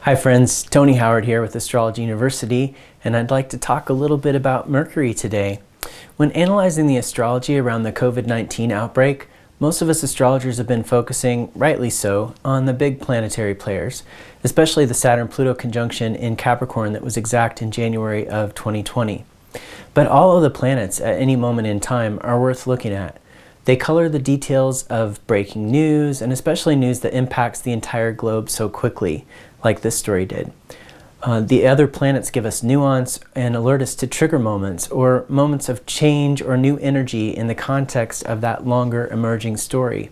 Hi friends, Tony Howard here with Astrology University, and I'd like to talk a little bit about Mercury today. When analyzing the astrology around the COVID-19 outbreak, most of us astrologers have been focusing, rightly so, on the big planetary players, especially the Saturn-Pluto conjunction in Capricorn that was exact in January of 2020. But all of the planets at any moment in time are worth looking at. They color the details of breaking news, and especially news that impacts the entire globe so quickly, like this story did. The other planets give us nuance and alert us to trigger moments or moments of change or new energy in the context of that longer emerging story.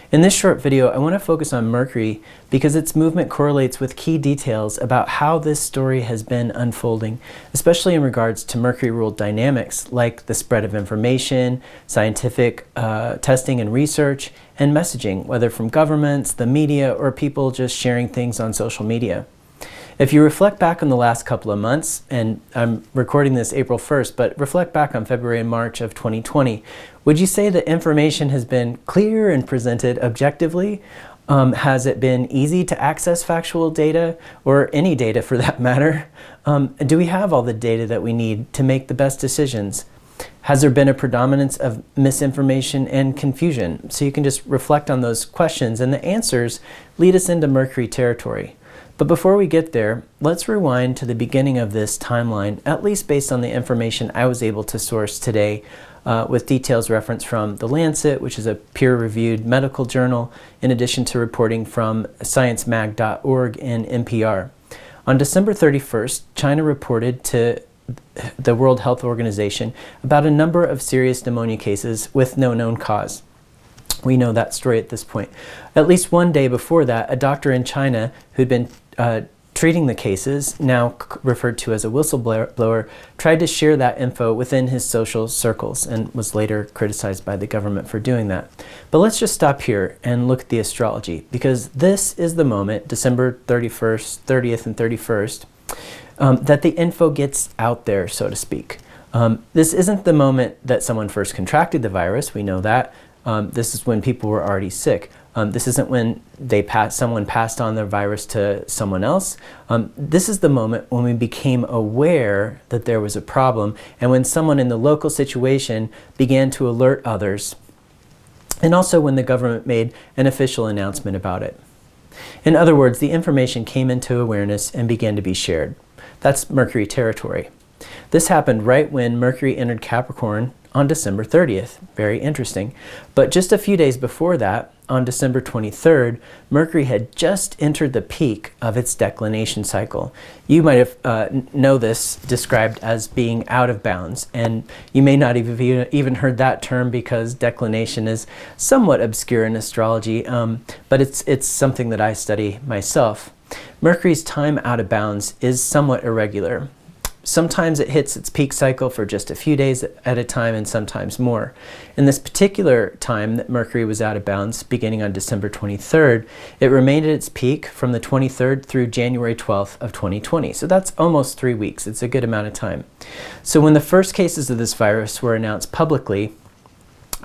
In this short video, I want to focus on Mercury because its movement correlates with key details about how this story has been unfolding, especially in regards to Mercury-ruled dynamics like the spread of information, scientific testing and research, and messaging, whether from governments, the media, or people just sharing things on social media. If you reflect back on the last couple of months, and I'm recording this April 1st, but reflect back on February and March of 2020, would you say that information has been clear and presented objectively? Has it been easy to access factual data, or any data for that matter? Do we have all the data that we need to make the best decisions? Has there been a predominance of misinformation and confusion? So you can just reflect on those questions, and the answers lead us into Mercury territory. But before we get there, let's rewind to the beginning of this timeline, at least based on the information I was able to source today, with details referenced from The Lancet, which is a peer-reviewed medical journal, in addition to reporting from sciencemag.org and NPR. On December 31st, China reported to the World Health Organization about a number of serious pneumonia cases with no known cause. We know that story at this point. At least one day before that, a doctor in China who'd been treating the cases, now referred to as a whistleblower, tried to share that info within his social circles and was later criticized by the government for doing that. But let's just stop here and look at the astrology, because this is the moment, December 31st, 30th and 31st, that the info gets out there, so to speak. This isn't the moment that someone first contracted the virus, we know that. This is when people were already sick. This isn't when someone passed on their virus to someone else. This is the moment when we became aware that there was a problem, and when someone in the local situation began to alert others, and also when the government made an official announcement about it. In other words, the information came into awareness and began to be shared. That's Mercury territory. This happened right when Mercury entered Capricorn on December 30th. Very interesting. But just a few days before that, on December 23rd, Mercury had just entered the peak of its declination cycle. You might have know this described as being out of bounds, and you may not have even heard that term because declination is somewhat obscure in astrology, but it's something that I study myself. Mercury's time out of bounds is somewhat irregular. Sometimes it hits its peak cycle for just a few days at a time, and sometimes more. In this particular time that Mercury was out of bounds, beginning on December 23rd, it remained at its peak from the 23rd through January 12th of 2020. So that's almost 3 weeks. It's a good amount of time. So when the first cases of this virus were announced publicly,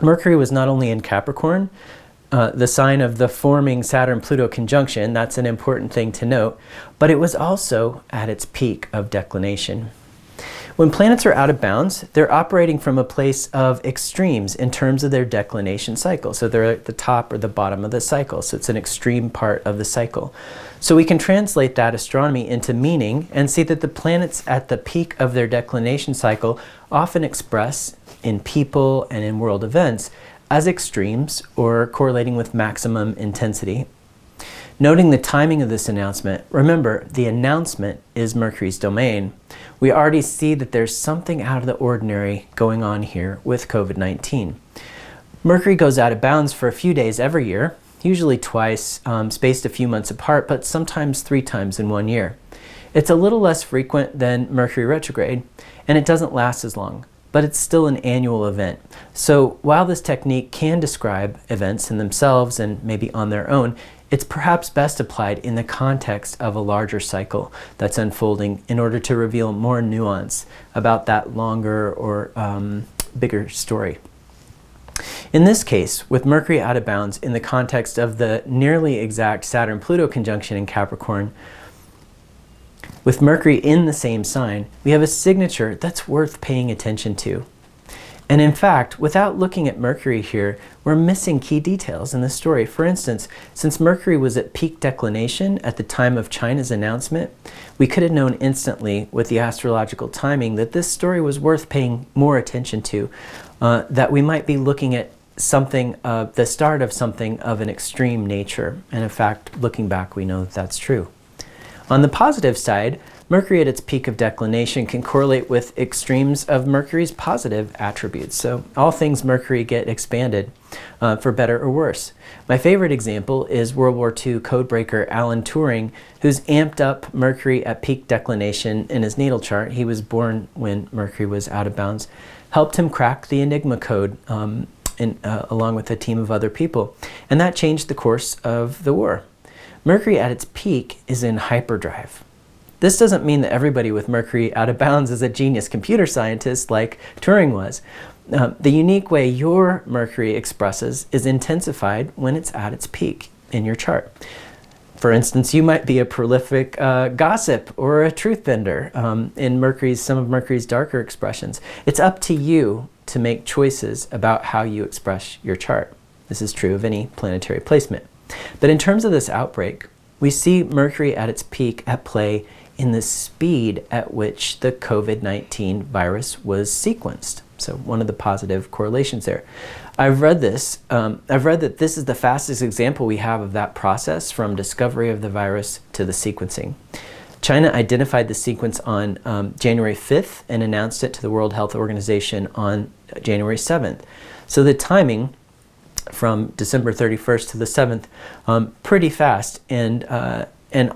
Mercury was not only in Capricorn, the sign of the forming Saturn-Pluto conjunction, that's an important thing to note, but it was also at its peak of declination. When planets are out of bounds, they're operating from a place of extremes in terms of their declination cycle. So they're at the top or the bottom of the cycle, so it's an extreme part of the cycle. So we can translate that astronomy into meaning and see that the planets at the peak of their declination cycle often express in people and in world events as extremes or correlating with maximum intensity. Noting the timing of this announcement, remember, the announcement is Mercury's domain. We already see that there's something out of the ordinary going on here with COVID-19. Mercury goes out of bounds for a few days every year, usually twice, spaced a few months apart, but sometimes 3 times in 1 year. It's a little less frequent than Mercury retrograde, and it doesn't last as long, but it's still an annual event. So while this technique can describe events in themselves and maybe on their own, it's perhaps best applied in the context of a larger cycle that's unfolding in order to reveal more nuance about that longer or bigger story. In this case, with Mercury out of bounds in the context of the nearly exact Saturn-Pluto conjunction in Capricorn, With Mercury in the same sign, we have a signature that's worth paying attention to. And in fact, without looking at Mercury here, we're missing key details in the story. For instance, since Mercury was at peak declination at the time of China's announcement, we could have known instantly with the astrological timing that this story was worth paying more attention to, that we might be looking at something, the start of something of an extreme nature. And in fact, looking back, we know that that's true. On the positive side, Mercury at its peak of declination can correlate with extremes of Mercury's positive attributes. So all things Mercury get expanded, for better or worse. My favorite example is World War II codebreaker Alan Turing, who's amped up Mercury at peak declination in his natal chart. He was born when Mercury was out of bounds, helped him crack the Enigma code along with a team of other people. And that changed the course of the war. Mercury at its peak is in hyperdrive. This doesn't mean that everybody with Mercury out of bounds is a genius computer scientist like Turing was. The unique way your Mercury expresses is intensified when it's at its peak in your chart. For instance, you might be a prolific gossip or a truthbender in some of Mercury's darker expressions. It's up to you to make choices about how you express your chart. This is true of any planetary placement. But in terms of this outbreak, we see Mercury at its peak at play in the speed at which the COVID-19 virus was sequenced. So one of the positive correlations there. I've read that this is the fastest example we have of that process from discovery of the virus to the sequencing. China identified the sequence on January 5th and announced it to the World Health Organization on January 7th. So the timing from December 31st to the 7th, pretty fast, and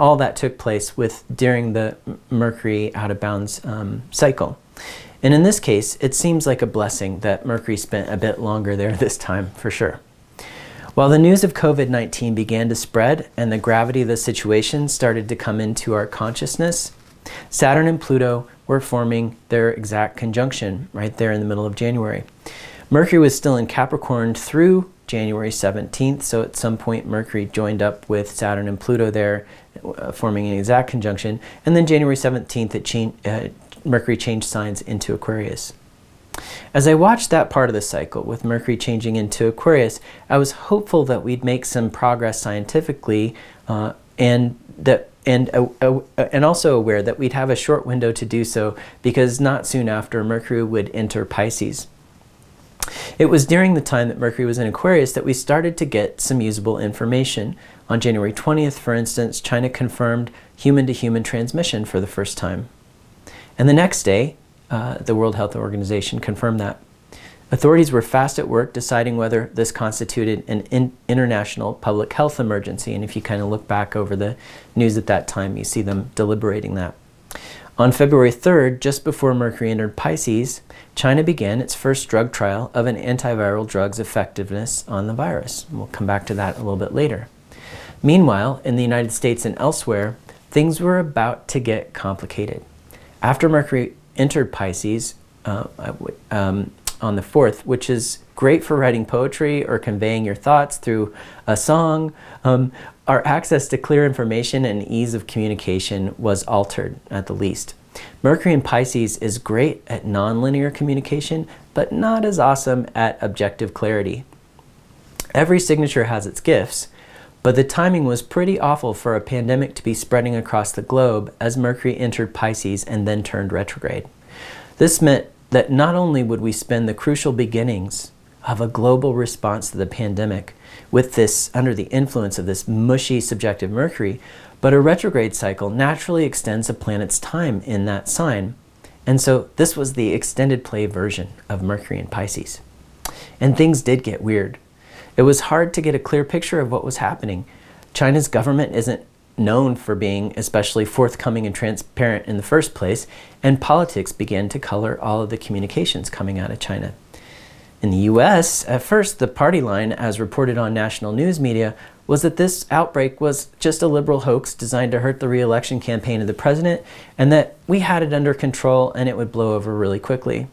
all that took place during the Mercury out of bounds cycle. And in this case, it seems like a blessing that Mercury spent a bit longer there this time, for sure. While the news of COVID-19 began to spread and the gravity of the situation started to come into our consciousness, Saturn and Pluto were forming their exact conjunction right there in the middle of January. Mercury was still in Capricorn through January 17th, so at some point Mercury joined up with Saturn and Pluto there, forming an exact conjunction, and then January 17th Mercury changed signs into Aquarius. As I watched that part of the cycle with Mercury changing into Aquarius, I was hopeful that we'd make some progress scientifically, and also aware that we'd have a short window to do so, because not soon after Mercury would enter Pisces. It was during the time that Mercury was in Aquarius that we started to get some usable information. On January 20th, for instance, China confirmed human-to-human transmission for the first time. And the next day, the World Health Organization confirmed that. Authorities were fast at work deciding whether this constituted an international public health emergency. And if you kind of look back over the news at that time, you see them deliberating that. On February 3rd, just before Mercury entered Pisces, China began its first drug trial of an antiviral drug's effectiveness on the virus. We'll come back to that a little bit later. Meanwhile, in the United States and elsewhere, things were about to get complicated. After Mercury entered Pisces on the 4th, which is great for writing poetry or conveying your thoughts through a song, our access to clear information and ease of communication was altered, at the least. Mercury in Pisces is great at nonlinear communication, but not as awesome at objective clarity. Every signature has its gifts, but the timing was pretty awful for a pandemic to be spreading across the globe as Mercury entered Pisces and then turned retrograde. This meant that not only would we spend the crucial beginnings of a global response to the pandemic with this under the influence of this mushy subjective Mercury, but a retrograde cycle naturally extends a planet's time in that sign. And so this was the extended play version of Mercury in Pisces. And things did get weird. It was hard to get a clear picture of what was happening. China's government isn't known for being especially forthcoming and transparent in the first place, and politics began to color all of the communications coming out of China. In the US, at first, the party line, as reported on national news media, was that this outbreak was just a liberal hoax designed to hurt the re-election campaign of the president, and that we had it under control and it would blow over really quickly.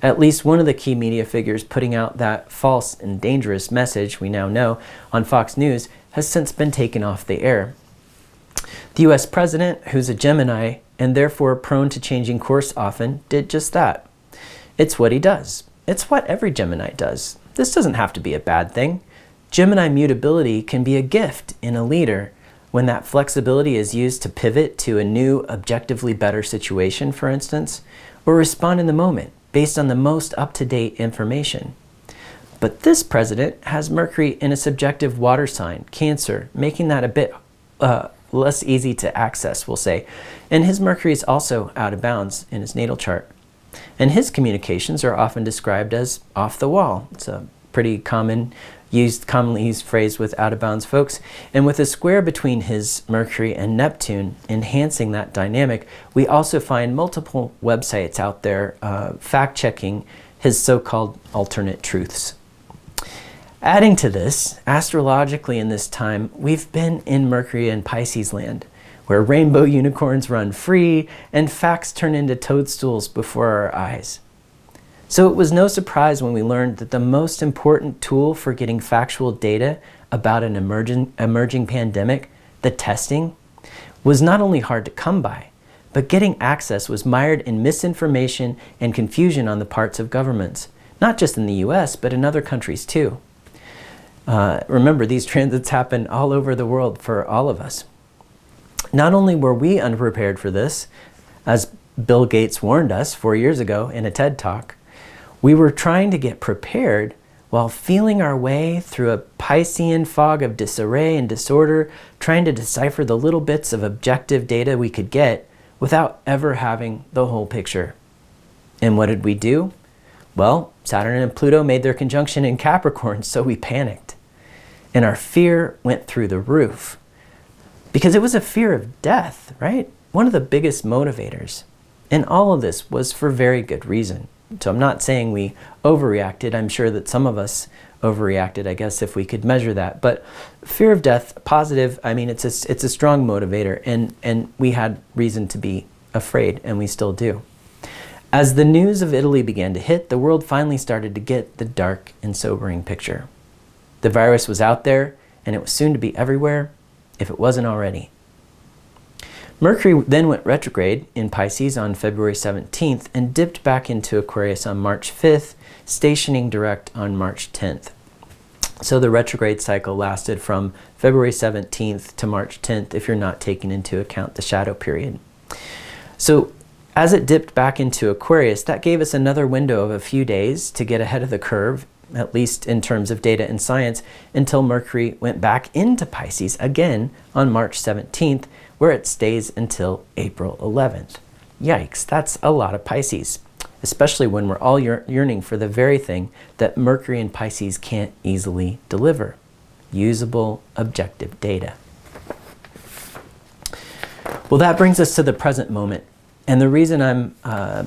At least one of the key media figures putting out that false and dangerous message we now know on Fox News has since been taken off the air. The US president, who's a Gemini, and therefore prone to changing course often, did just that. It's what he does. It's what every Gemini does. This doesn't have to be a bad thing. Gemini mutability can be a gift in a leader when that flexibility is used to pivot to a new, objectively better situation, for instance, or respond in the moment based on the most up-to-date information. But this president has Mercury in a subjective water sign, Cancer, making that a bit less easy to access, we'll say. And his Mercury is also out of bounds in his natal chart. And his communications are often described as off the wall. It's a pretty commonly used phrase with out of bounds folks. And with a square between his Mercury and Neptune enhancing that dynamic, we also find multiple websites out there fact-checking his so-called alternate truths. Adding to this, astrologically in this time, we've been in Mercury and Pisces land, where rainbow unicorns run free and facts turn into toadstools before our eyes. So it was no surprise when we learned that the most important tool for getting factual data about an emerging pandemic, the testing, was not only hard to come by, but getting access was mired in misinformation and confusion on the parts of governments, not just in the US, but in other countries too. Remember, these transits happen all over the world for all of us. Not only were we unprepared for this, as Bill Gates warned us 4 years ago in a TED Talk, we were trying to get prepared while feeling our way through a Piscean fog of disarray and disorder, trying to decipher the little bits of objective data we could get without ever having the whole picture. And what did we do? Well, Saturn and Pluto made their conjunction in Capricorn, so we panicked. And our fear went through the roof. Because it was a fear of death, right? One of the biggest motivators. And all of this was for very good reason. So I'm not saying we overreacted. I'm sure that some of us overreacted, I guess, if we could measure that. But fear of death, positive, I mean, it's a strong motivator. And we had reason to be afraid, and we still do. As the news of Italy began to hit, the world finally started to get the dark and sobering picture. The virus was out there, and it was soon to be everywhere, if it wasn't already. Mercury then went retrograde in Pisces on February 17th and dipped back into Aquarius on March 5th, stationing direct on March 10th. So the retrograde cycle lasted from February 17th to March 10th if you're not taking into account the shadow period. So as it dipped back into Aquarius, that gave us another window of a few days to get ahead of the curve, at least in terms of data and science, until Mercury went back into Pisces again on March 17th, where it stays until April 11th. Yikes, that's a lot of Pisces, especially when we're all yearning for the very thing that Mercury and Pisces can't easily deliver: usable, objective data. Well, that brings us to the present moment. And the reason I'm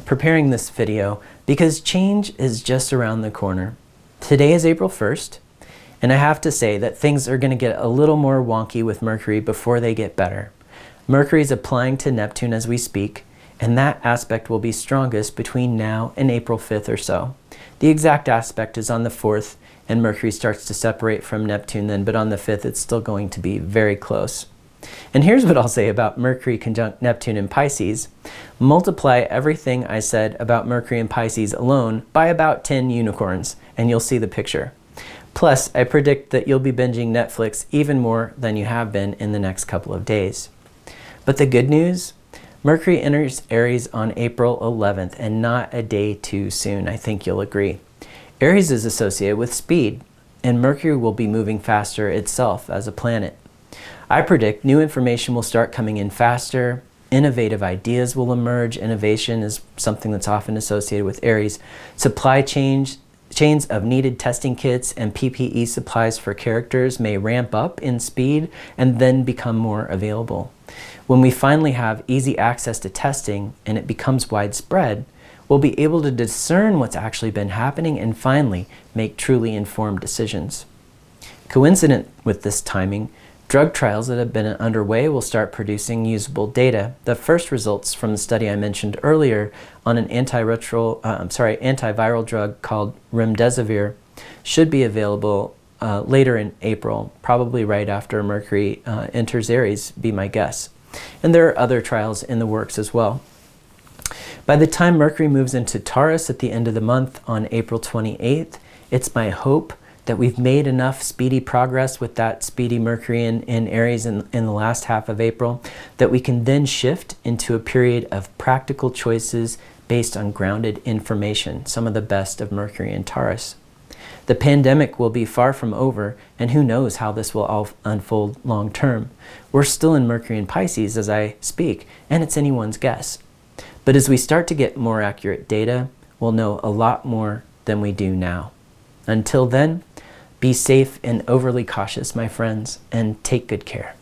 preparing this video, because change is just around the corner. Today is April 1st, and I have to say that things are going to get a little more wonky with Mercury before they get better. Mercury is applying to Neptune as we speak, and that aspect will be strongest between now and April 5th or so. The exact aspect is on the 4th, and Mercury starts to separate from Neptune then, but on the 5th it's still going to be very close. And here's what I'll say about Mercury conjunct Neptune in Pisces. Multiply everything I said about Mercury and Pisces alone by about 10 unicorns, and you'll see the picture. Plus, I predict that you'll be binging Netflix even more than you have been in the next couple of days. But the good news? Mercury enters Aries on April 11th, and not a day too soon. I think you'll agree. Aries is associated with speed, and Mercury will be moving faster itself as a planet. I predict new information will start coming in faster, innovative ideas will emerge. Innovation is something that's often associated with Aries. Supply chains of needed testing kits and PPE supplies for characters may ramp up in speed and then become more available. When we finally have easy access to testing and it becomes widespread, we'll be able to discern what's actually been happening and finally make truly informed decisions. Coincident with this timing, drug trials that have been underway will start producing usable data. The first results from the study I mentioned earlier on an antiviral drug called remdesivir should be available later in April, probably right after Mercury enters Aries, be my guess. And there are other trials in the works as well. By the time Mercury moves into Taurus at the end of the month on April 28th, it's my hope that we've made enough speedy progress with that speedy Mercury in Aries in the last half of April that we can then shift into a period of practical choices based on grounded information, some of the best of Mercury in Taurus. The pandemic will be far from over, and who knows how this will all unfold long term. We're still in Mercury in Pisces as I speak, and it's anyone's guess. But as we start to get more accurate data, we'll know a lot more than we do now. Until then, be safe and overly cautious, my friends, and take good care.